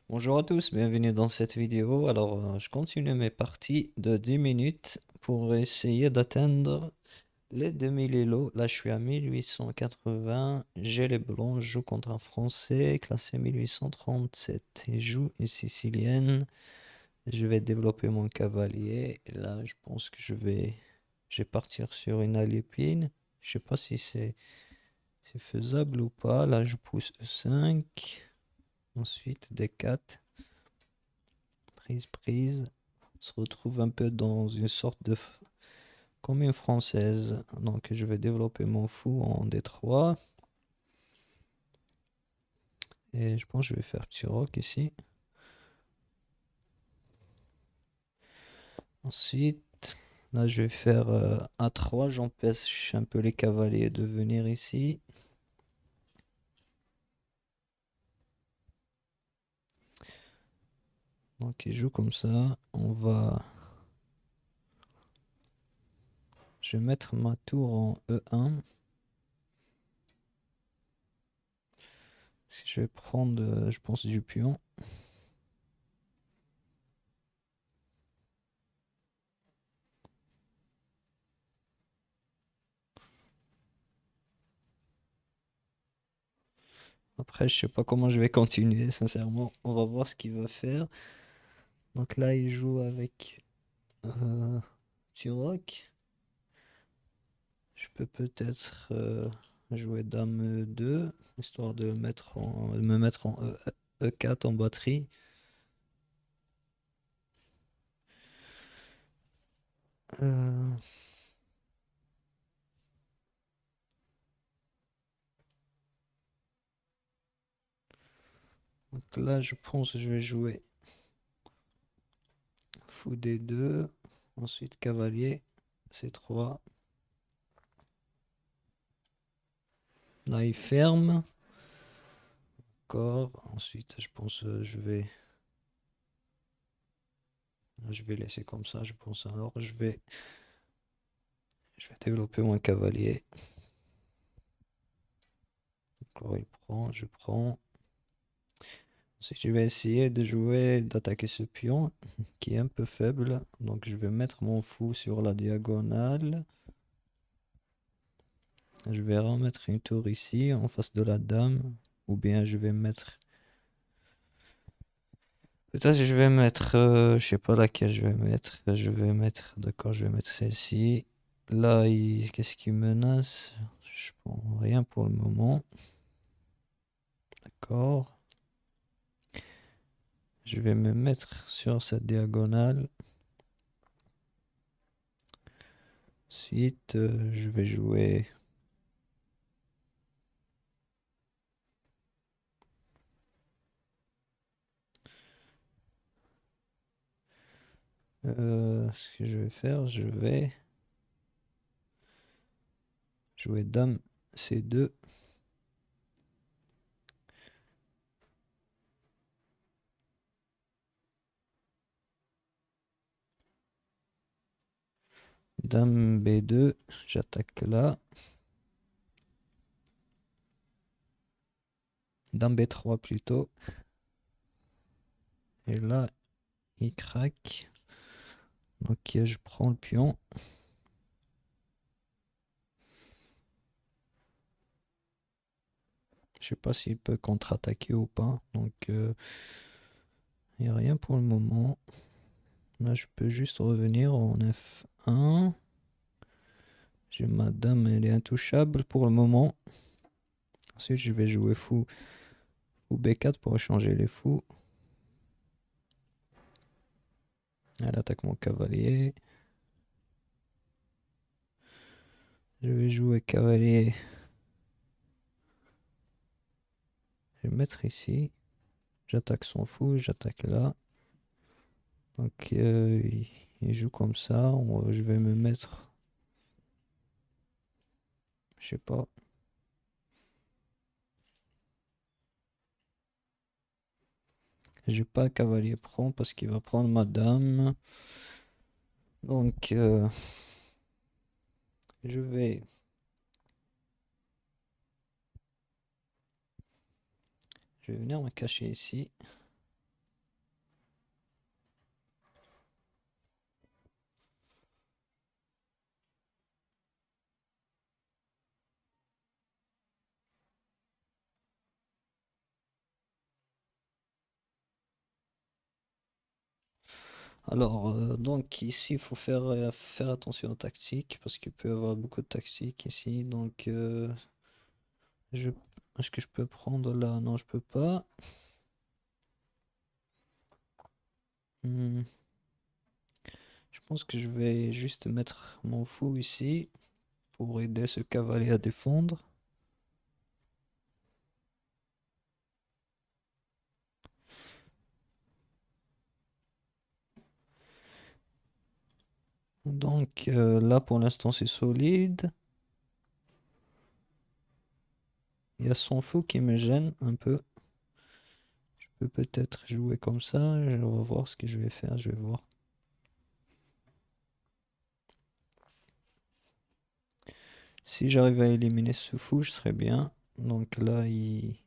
Bonjour à tous, bienvenue dans cette vidéo. Je continue mes parties de 10 minutes pour essayer d'atteindre les 2000 élos. Là, je suis à 1880. J'ai les blancs, je joue contre un Français, classé 1837. Il joue une Sicilienne. Je vais développer mon cavalier. Et là, je pense que je vais partir sur une alépine. Je sais pas si c'est faisable ou pas. Là, je pousse E5. Ensuite, D4. Prise, prise. On se retrouve un peu dans une sorte de commune française. Donc je vais développer mon fou en D3. Et je pense que je vais faire petit roc ici. Ensuite, là je vais faire A3. J'empêche un peu les cavaliers de venir ici. Donc ils jouent comme ça. Je vais mettre ma tour en E1. Je vais prendre, je pense, du pion. Après, je sais pas comment je vais continuer, sincèrement. On va voir ce qu'il va faire. Donc là, il joue avec petit roc. Je peux peut-être jouer dame 2, histoire de me mettre en E4 en batterie. Euh, donc là, je pense que je vais jouer fou D2, ensuite cavalier C3. Là, il ferme. Encore. Ensuite, je pense je vais laisser comme ça, je pense. Alors, je vais développer mon cavalier. Encore, il prend, je prends. Ensuite, je vais essayer d'attaquer ce pion qui est un peu faible. Donc, je vais mettre mon fou sur la diagonale. Je vais remettre une tour ici en face de la dame. Ou bien je vais mettre. Peut-être que je vais mettre. Je sais pas laquelle je vais mettre. Je vais mettre. D'accord, je vais mettre celle-ci. Là, qu'est-ce qui menace? Je prends rien pour le moment. D'accord. Je vais me mettre sur cette diagonale. Ensuite, je vais jouer. Ce que je vais faire, je vais jouer dame C2. Dame B2, j'attaque là. Dame B3 plutôt. Et là, il craque. Ok, je prends le pion. Je sais pas s'il peut contre-attaquer ou pas. Donc, il n'y a rien pour le moment. Là, je peux juste revenir en F1. J'ai ma dame, elle est intouchable pour le moment. Ensuite, je vais jouer fou B4 pour échanger les fous. Elle attaque mon cavalier. Je vais jouer cavalier. Je vais mettre ici. J'attaque son fou, j'attaque là. Donc il joue comme ça. Je vais me mettre. Je sais pas. J'ai pas cavalier prend parce qu'il va prendre ma dame. Donc je vais. Je vais venir me cacher ici. Alors, donc ici, il faut faire attention aux tactiques parce qu'il peut y avoir beaucoup de tactiques ici. Donc, je, est-ce que je peux prendre là? Non, je peux pas. Hmm, je pense que je vais juste mettre mon fou ici pour aider ce cavalier à défendre. Donc, là, pour l'instant, c'est solide. Il y a son fou qui me gêne un peu. Je peux peut-être jouer comme ça. Je vais voir ce que je vais faire. Je vais voir. Si j'arrive à éliminer ce fou, je serais bien. Donc là, il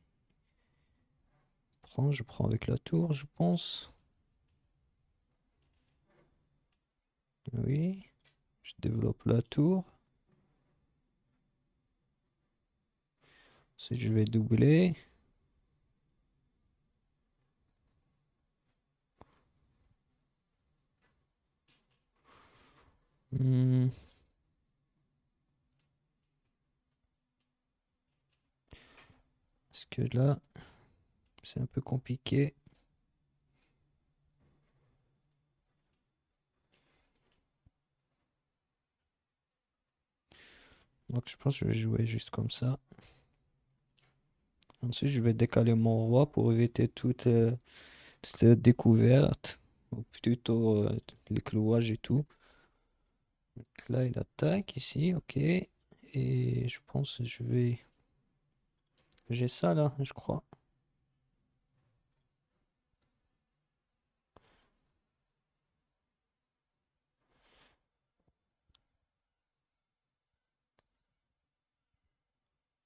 prend. Je prends avec la tour, je pense. Oui. Je développe la tour. Si je vais doubler. Hmm, parce que là, c'est un peu compliqué. Donc je pense que je vais jouer juste comme ça. Ensuite, je vais décaler mon roi pour éviter toute découverte. Ou plutôt les clouages et tout. Donc là, il attaque ici, ok. Et je pense que je vais... J'ai ça là, je crois.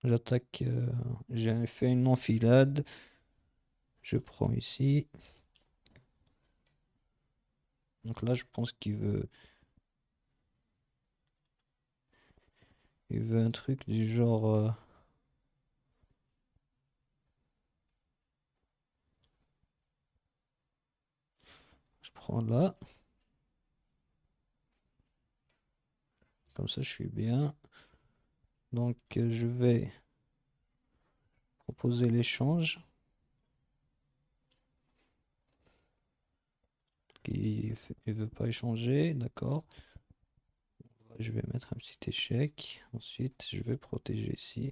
J'attaque, j'ai fait une enfilade. Je prends ici. Donc là, je pense il veut un truc du genre, je prends là. Comme ça, je suis bien. Donc, je vais proposer l'échange. Il veut pas échanger, d'accord. Je vais mettre un petit échec. Ensuite, je vais protéger ici.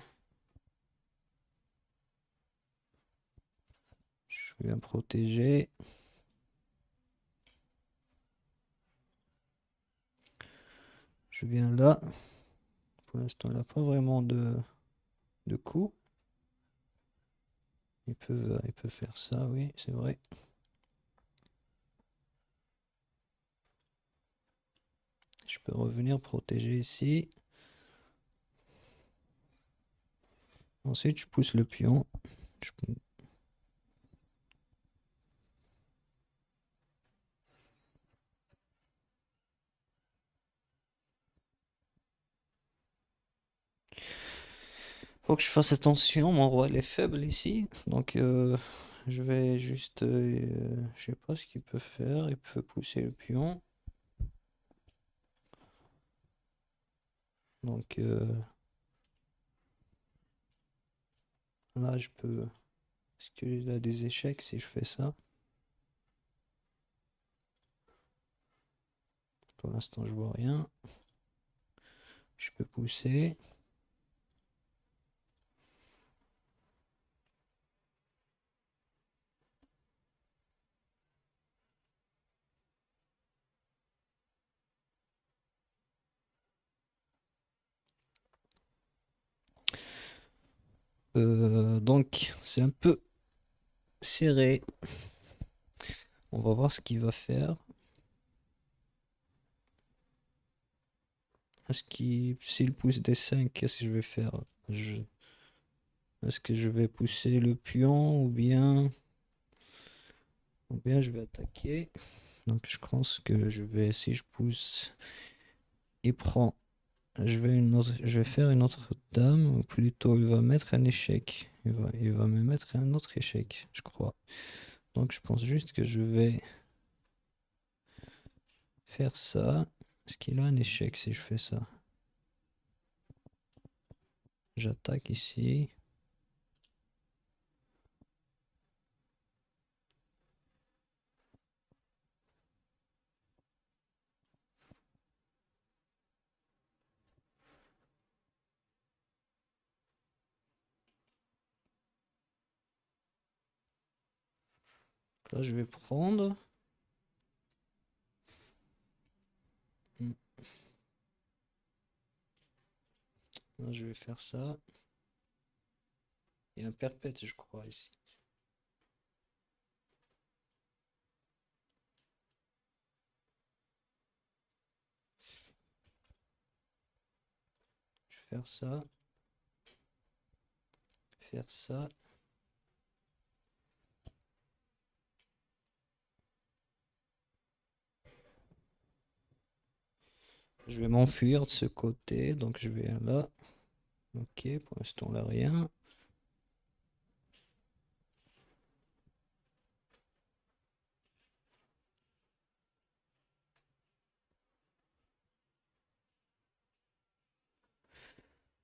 Je viens protéger. Je viens là. Pour l'instant, il n'a pas vraiment de coup. Il peut faire ça, oui, c'est vrai. Je peux revenir protéger ici. Ensuite, je pousse le pion. Je- Faut que je fasse attention. Mon roi, il est faible ici. Donc, je vais juste... je sais pas ce qu'il peut faire. Il peut pousser le pion. Donc, là, je peux... Est-ce qu'il a des échecs si je fais ça? Pour l'instant, je vois rien. Je peux pousser. Donc, c'est un peu serré. On va voir ce qu'il va faire. S'il pousse des 5, qu'est-ce que je vais faire? Est-ce que je vais pousser le pion ou bien je vais attaquer? Donc je pense que si je pousse, il prend. Je vais faire une autre dame, ou plutôt il va mettre un échec. Il va me mettre un autre échec, je crois. Donc je pense juste que je vais faire ça. Est-ce qu'il a un échec si je fais ça? J'attaque ici. Là, je vais prendre. Hmm. Là, je vais faire ça. Il y a un perpète, je crois, ici. Je vais faire ça. Faire ça. Je vais m'enfuir de ce côté, donc je vais là. Ok, pour l'instant là rien.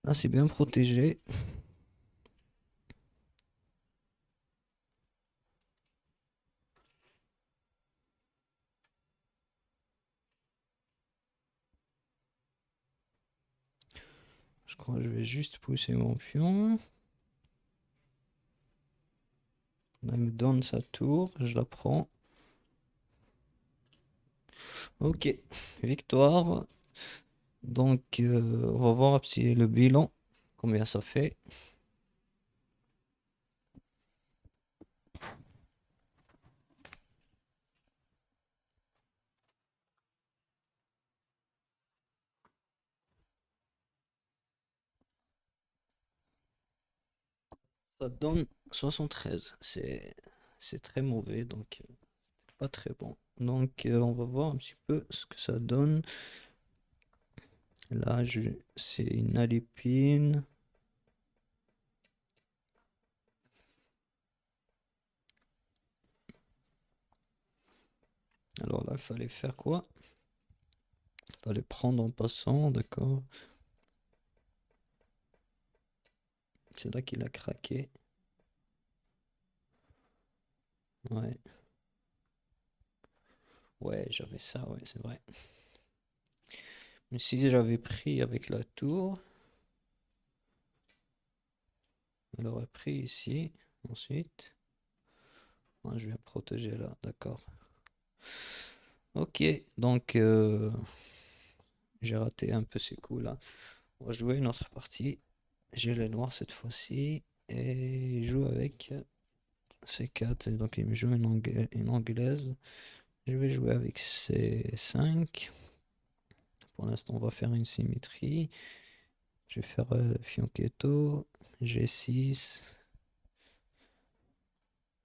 Là c'est bien protégé. Je crois que je vais juste pousser mon pion. Là, il me donne sa tour, je la prends. Ok, victoire. Donc on va voir un petit le bilan, combien ça fait. Ça donne 73. C'est très mauvais, donc pas très bon. Donc on va voir un petit peu ce que ça donne. Là, c'est une alépine. Alors là, il fallait faire quoi? Il fallait prendre en passant, d'accord. C'est là qu'il a craqué. Ouais. Ouais, j'avais ça, ouais, c'est vrai. Mais si j'avais pris avec la tour, elle aurait pris ici. Ensuite, ouais, je viens protéger là, d'accord. Ok, donc j'ai raté un peu ces coups là. On va jouer une autre partie. J'ai les noirs cette fois-ci. Et il joue avec C4. Et donc il me joue une anglaise. Je vais jouer avec C5. Pour l'instant, on va faire une symétrie. Je vais faire Fianchetto, G6,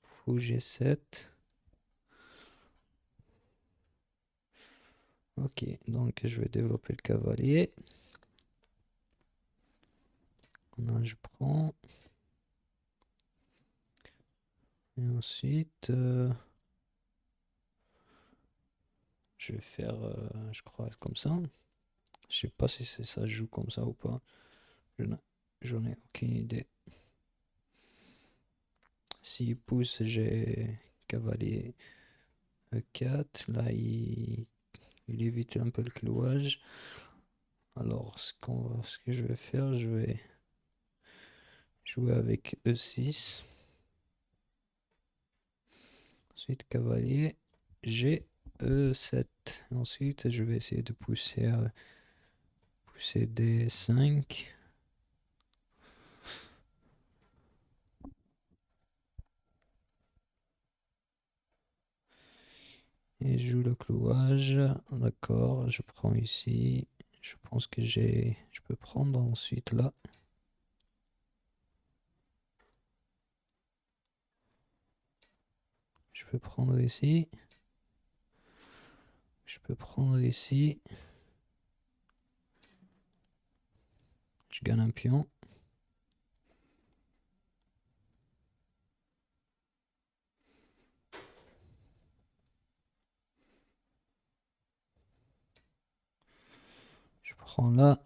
Fou G7. Ok, donc je vais développer le cavalier. Là, je prends. Et ensuite, je vais faire, je crois, comme ça. Je sais pas si ça se joue comme ça ou pas. J'en ai aucune idée. S'il pousse, j'ai cavalier E4. Là, il évite un peu le clouage. Alors, ce que je vais faire, je vais jouer avec E6. Ensuite, cavalier G, E7. Ensuite, je vais essayer de pousser D5. Et je joue le clouage. D'accord, je prends ici. Je pense que je peux prendre ensuite là. Je peux prendre ici. Je peux prendre ici. Je gagne un pion. prends là.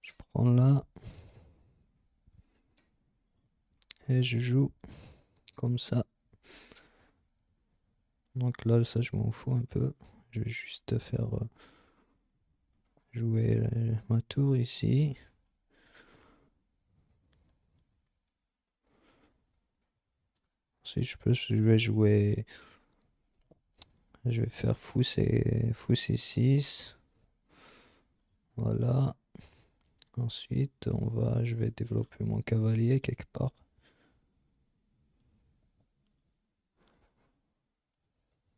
Je prends là. Et je joue comme ça. Donc là, ça, je m'en fous un peu. Je vais juste faire jouer ma tour ici. Si je vais jouer. Je vais faire fou C6. Voilà. Ensuite, je vais développer mon cavalier quelque part.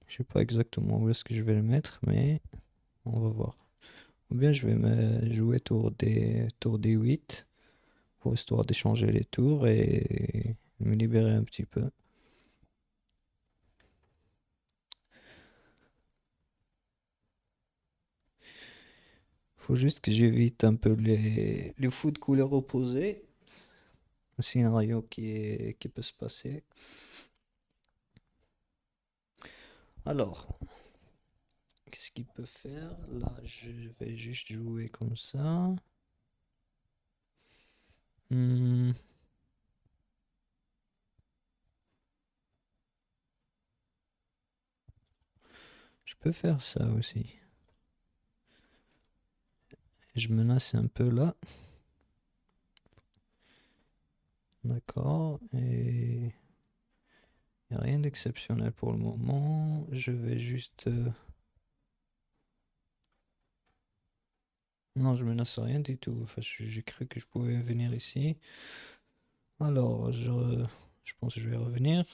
Je sais pas exactement où est-ce que je vais le mettre, mais on va voir. Ou bien je vais me jouer tour D8 pour histoire d'échanger les tours et me libérer un petit peu. Faut juste que j'évite un peu les fous de couleurs opposées. Un scénario qui peut se passer. Alors, qu'est-ce qu'il peut faire? Là, je vais juste jouer comme ça. Hmm, je peux faire ça aussi. Je menace un peu là. D'accord. Et il n'y a rien d'exceptionnel pour le moment. Je vais juste... Non, je menace rien du tout. Enfin, j'ai cru que je pouvais venir ici. Alors, je pense que je vais revenir.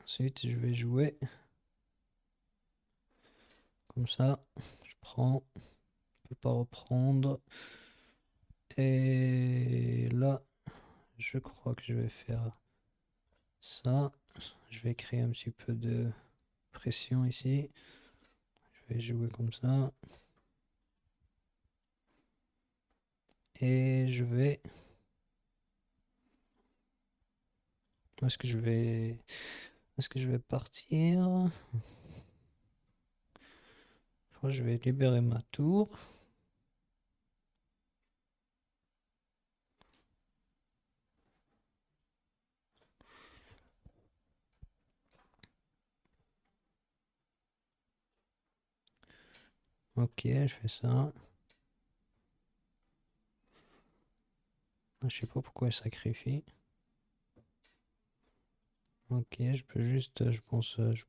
Ensuite, je vais jouer comme ça. Je prends, je peux pas reprendre. Et là, je crois que je vais faire ça. Je vais créer un petit peu de pression ici. Je vais jouer comme ça. Et je vais... Où est-ce que je vais... Où est-ce que je vais partir? Je crois que je vais libérer ma tour. Ok, je fais ça. Je sais pas pourquoi il sacrifie. Ok, je peux juste, je pense, je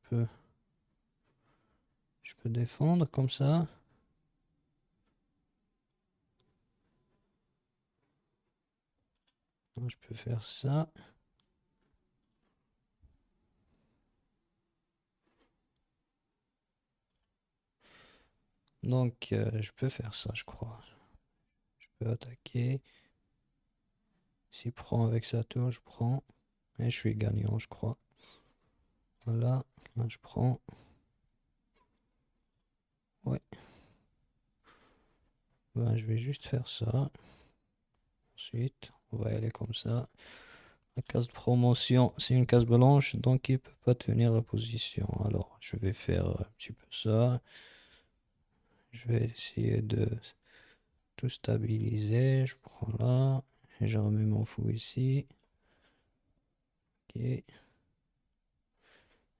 peux défendre comme ça. Je peux faire ça. Donc, je peux faire ça, je crois. Je peux attaquer. S'il prend avec sa tour, je prends. Et je suis gagnant, je crois. Voilà, là je prends. Ouais. Ben, je vais juste faire ça. Ensuite, on va y aller comme ça. La case de promotion, c'est une case blanche, donc il peut pas tenir la position. Alors, je vais faire un petit peu ça. Je vais essayer de tout stabiliser. Je prends là. Et je remets mon fou ici. Ok. Et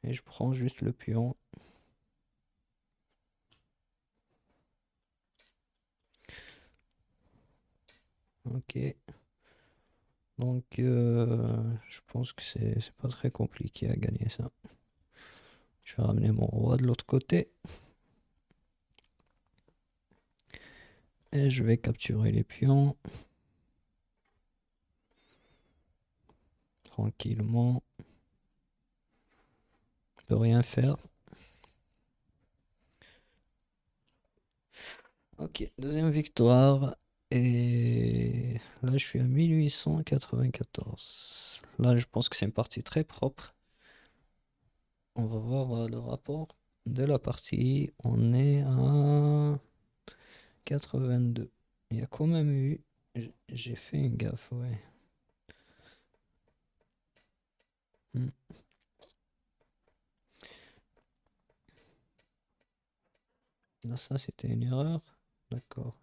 je prends juste le pion. Ok. Donc, je pense que c'est pas très compliqué à gagner ça. Je vais ramener mon roi de l'autre côté. Et je vais capturer les pions. Tranquillement. Je peux rien faire. Ok, deuxième victoire. Et là, je suis à 1894. Là, je pense que c'est une partie très propre. On va voir le rapport de la partie. On est à 82. Il y a quand même eu. J'ai fait une gaffe, ouais. Hmm. Là, ça, c'était une erreur. D'accord.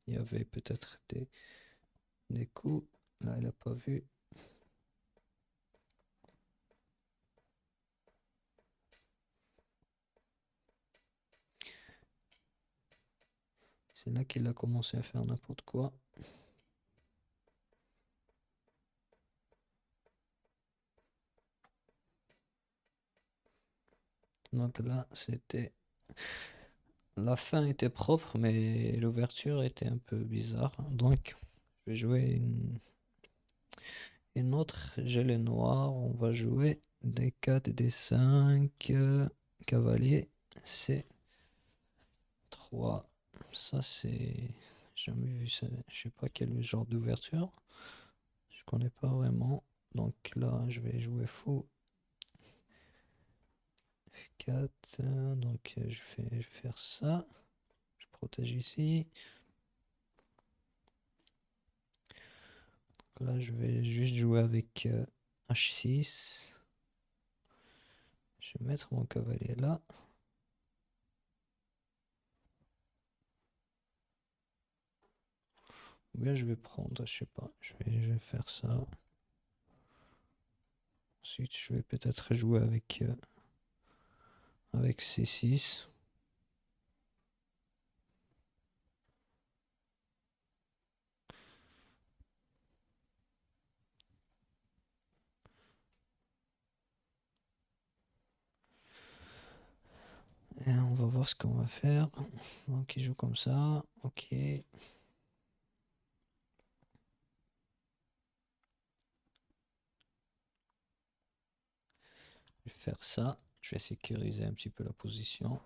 Il y avait peut-être des coups. Là, elle a pas vu. C'est là qu'il a commencé à faire n'importe quoi. Donc là, c'était. La fin était propre, mais l'ouverture était un peu bizarre. Donc, je vais jouer une autre. J'ai les noirs. On va jouer des 4 des 5 cavalier. C'est 3. Ça, c'est. J'ai jamais vu ça. Je sais pas quel genre d'ouverture. Je connais pas vraiment. Donc là, je vais jouer fou. F4. Donc, je vais faire ça. Je protège ici. Là, je vais juste jouer avec H6. Je vais mettre mon cavalier là. Ou bien je vais prendre, je sais pas. Je vais faire ça. Ensuite, je vais peut-être jouer avec C6. Et on va voir ce qu'on va faire. Donc, il joue comme ça. Ok. Je vais faire ça. Je vais sécuriser un petit peu la position.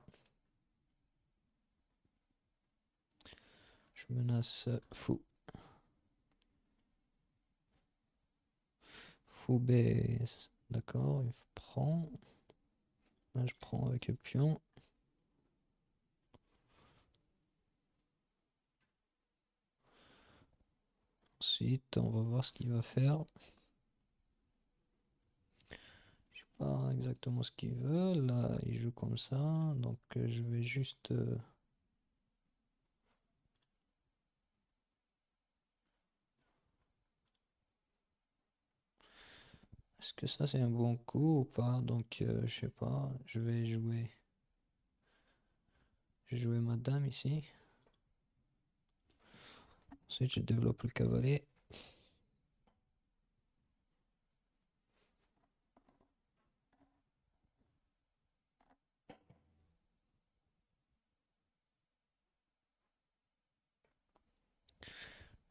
Je menace fou. Fou B. D'accord, il prend. Là, je prends avec le pion. Ensuite, on va voir ce qu'il va faire. Je sais pas exactement ce qu'il veut. Là, il joue comme ça. Donc, je vais juste. Est-ce que ça c'est un bon coup ou pas? Donc, je sais pas. Je vais jouer. Je vais jouer ma dame ici. Ensuite, je développe le cavalier.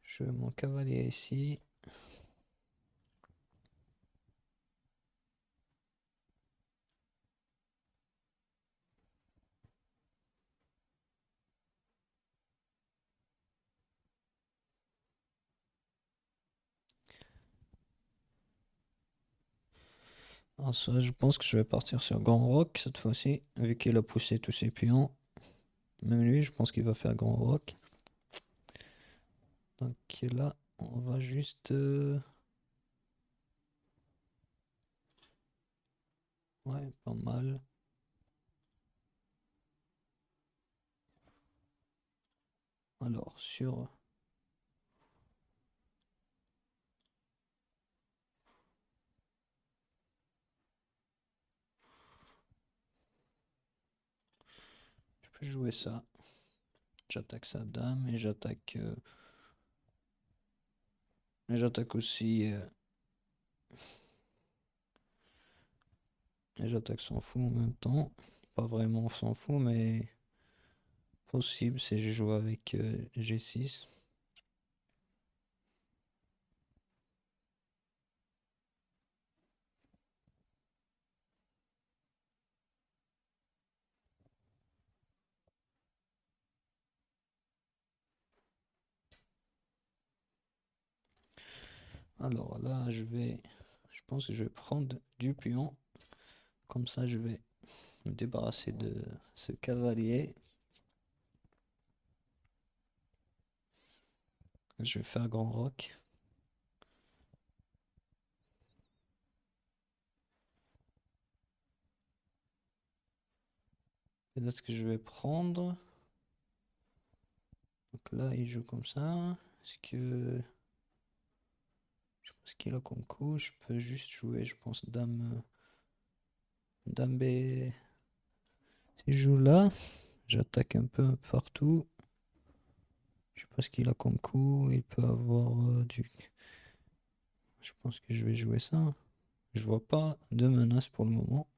Je mets mon cavalier ici. En soi, je pense que je vais partir sur Grand Rock cette fois-ci, vu qu'il a poussé tous ses pions. Même lui, je pense qu'il va faire Grand Rock. Donc là, on va juste. Ouais, pas mal. Alors, je peux jouer ça. J'attaque sa dame et j'attaque aussi. Et j'attaque son fou en même temps. Pas vraiment son fou, mais possible, c'est je joue avec G6. Alors là, je pense que je vais prendre du pion. Comme ça, je vais me débarrasser de ce cavalier. Je vais faire grand roc. Peut-être que je vais prendre. Donc là, il joue comme ça. Est-ce que... Je pense qu'il a comme coup. Je peux juste jouer, je pense, dame... Dame B... Si je joue là, j'attaque un peu partout. Je sais pas ce qu'il a comme coup. Il peut avoir du... Je pense que je vais jouer ça. Je vois pas de menace pour le moment.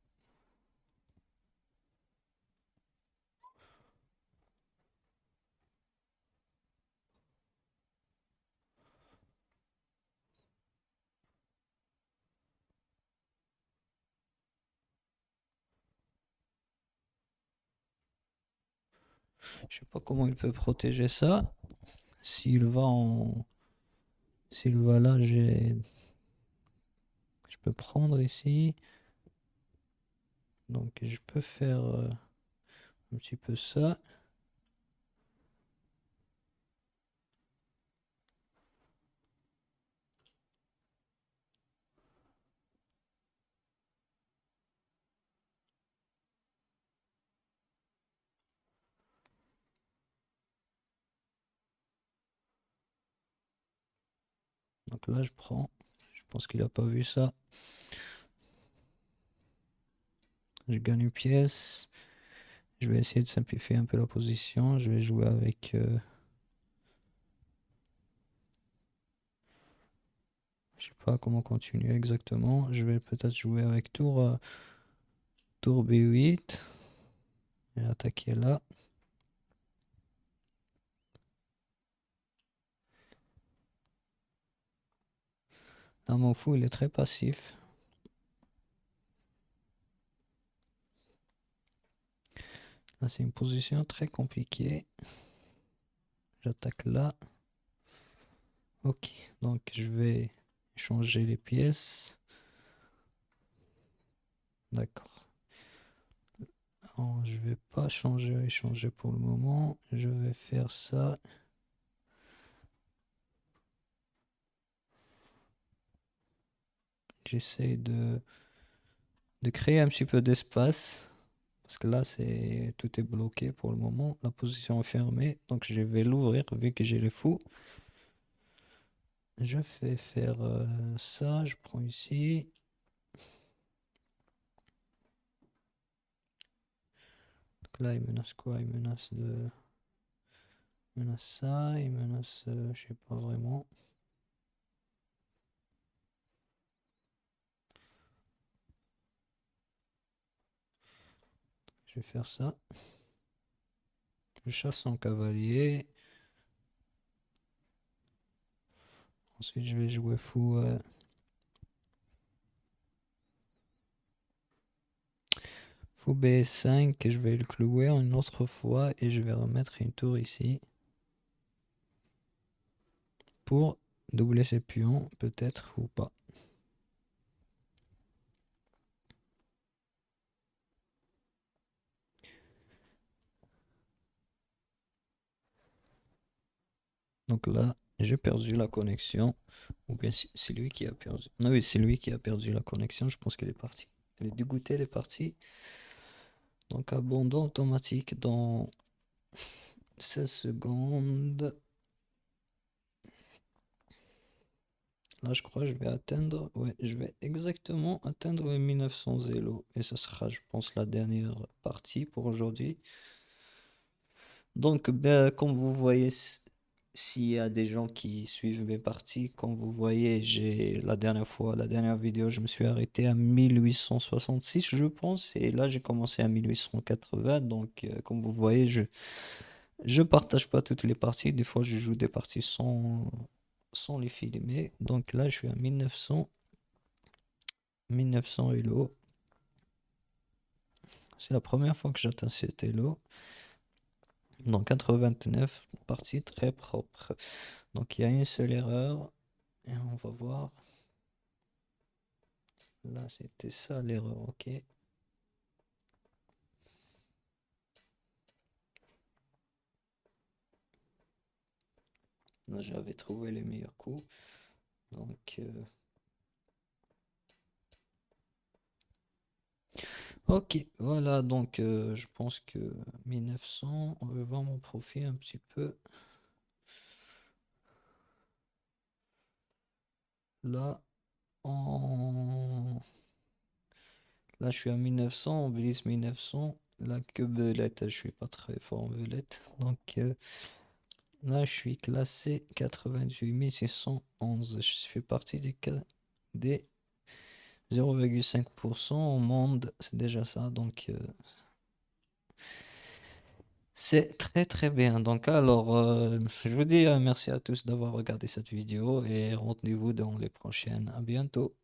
Je sais pas comment il peut protéger ça. S'il va en... S'il va là, j'ai... Je peux prendre ici. Donc je peux faire un petit peu ça. Donc là, je prends. Je pense qu'il a pas vu ça. Je gagne une pièce. Je vais essayer de simplifier un peu la position. Je vais jouer avec... je sais pas comment continuer exactement. Je vais peut-être jouer avec tour B8. Et attaquer là. Là, mon fou, il est très passif. Là, c'est une position très compliquée. J'attaque là. Ok, donc je vais changer les pièces. D'accord. Non, je vais pas échanger pour le moment. Je vais faire ça. J'essaie de créer un petit peu d'espace. Parce que là, tout est bloqué pour le moment. La position est fermée. Donc je vais l'ouvrir vu que j'ai les fous. Je vais faire ça. Je prends ici. Donc là, il menace quoi? Il menace ça. Il menace... je sais pas vraiment. Je vais faire ça. Je chasse son cavalier. Ensuite, je vais jouer fou. Fou B5. Je vais le clouer une autre fois. Et je vais remettre une tour ici. Pour doubler ses pions. Peut-être ou pas. Donc là, j'ai perdu la connexion. Ou bien c'est lui qui a perdu. Non, oui, c'est lui qui a perdu la connexion. Je pense qu'elle est partie. Elle est dégoûtée, elle est partie. Donc abandon automatique dans 16 secondes. Là, je crois que je vais atteindre. Ouais, je vais exactement atteindre les 1900 élos. Et ça sera, je pense, la dernière partie pour aujourd'hui. Donc, ben, comme vous voyez, s'il y a des gens qui suivent mes parties, comme vous voyez, la dernière fois, la dernière vidéo, je me suis arrêté à 1866, je pense, et là j'ai commencé à 1880. Donc, comme vous voyez, je partage pas toutes les parties. Des fois, je joue des parties sans les filmer. Donc là, je suis à 1900 Elo. C'est la première fois que j'atteins cet Elo. Donc 89 parties très propres. Donc il y a une seule erreur. Et on va voir. Là, c'était ça l'erreur, ok. J'avais trouvé les meilleurs coups. Donc, ok, voilà. Donc, je pense que 1900, on veut voir mon profil un petit peu. Là, en... Là, je suis à 1900, on glisse 1900. Là, que belette, je suis pas très fort en belette. Donc, là, je suis classé 88 611. Je fais partie des 0,5% au monde. C'est déjà ça. Donc, c'est très très bien. Donc, alors, je vous dis merci à tous d'avoir regardé cette vidéo et rendez-vous dans les prochaines. À bientôt.